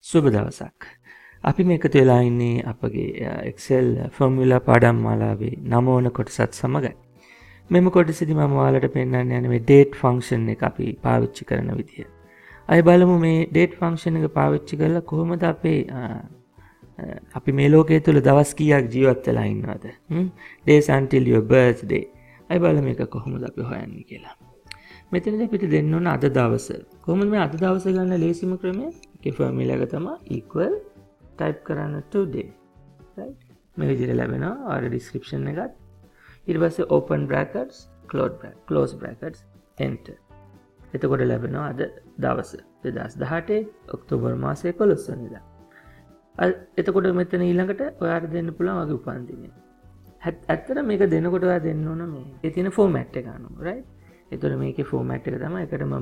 සුබ දවසක්. අපි මේ එකතු වෙලා ඉන්නේ අපගේ Excel ෆෝමියුලා පාඩම් මාලාවේ 9 වන කොටසත් සමගයි. මෙම කොටසේදී මම ඔයාලට පෙන්වන්න යන මේ date function එක අපි පාවිච්චි කරන විදිය. අය බලමු මේ date function එක පාවිච්චි කරලා කොහොමද අපි මේ ලෝකයේ තුල දවස් කීයක් ජීවත් වෙලා ඉන්නවද? Days until your birthday. අය බලමු මේක කොහොමද අපි හොයන්නේ කියලා. මෙතනදී අපිට දෙන්න ඕන අද දවස. කොහොමද මේ අද දවස ගන්න ලේසිම ක්‍රමය? ඒකේ ෆෝමියුලා එක තමයි equal type කරන්න today. right? මේ විදිහට ලැබෙනවා ඔයාලා description එකත්. ඊට පස්සේ open brackets, close brackets, enter. එතකොට ලැබෙනවා අද දවස 2018 ඔක්තෝබර් මාසයේ 11 වෙනිදා. එතකොට මෙතන ඊළඟට ඔයාලට දෙන්න පුළුවන් වගේ උපන්දිනය. ඇත්තට මේක දෙනකොට ඔයා දෙන්න ඕන මේ තියෙන format එක අනුව, right? එතකොට මේකේ format එක තමයි එකටම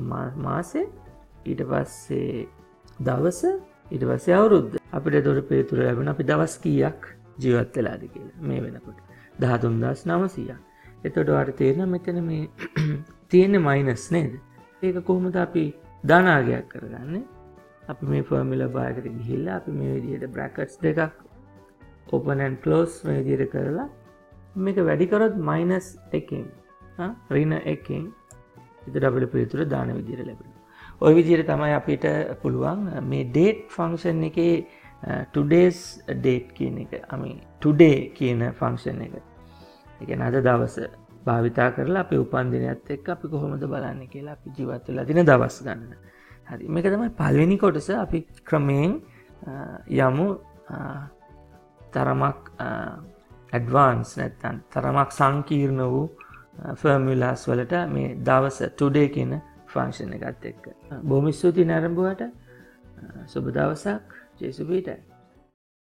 මාසේ, ඊට පස්සේ දවස, ඊට පස්සේ අවුරුද්ද. අපිට එතකොට පිළිතුර ලැබෙන අපි දවස් කීයක් ජීවත් වෙලාද කියලා මේ වෙනකොට 13900ක්. එතකොට ඔයාලට තේරෙනවා මෙතන මේ තියෙන මයිනස් නේද? ඒක කොහොමද අපි ධනාගයක් කරගන්නේ? අපි මේ ෆෝමියුලා බාර් එකට ගිහිල්ලා අපි මේ විදිහට brackets දෙකක් open and close මේ විදිහට කරලා මේක වැඩි කරොත් minus එකෙන් ඍණ එකෙන් ඉතින් අපිට පිළිතුර දාන විදිහට ලැබෙනවා. ওই විදිහට තමයි අපිට පුළුවන් මේ date function එකේ today's date කියන එක today කියන function එක. ඒ කියන්නේ අද දවස භාවිතා කරලා අපේ උපන්දිනයත් එක්ක අපි කොහොමද බලන්නේ කියලා අපි ජීවත් වෙලා දින දවස් ගන්න. හරි. මේක තමයි පළවෙනි කොටස. අපි ක්‍රමයෙන් යමු තරමක් ඇඩ්වාන්ස් නැත්නම් තරමක් සංකීර්ණ වූ ෆෝමියුලාස් වලට මේ දවස today කියන ෆන්ක්ෂන් එකත් එක්ක. බොහොම ස්තුතියි නරඹුවට. සුබ දවසක්. ජේසුස් වේදයි.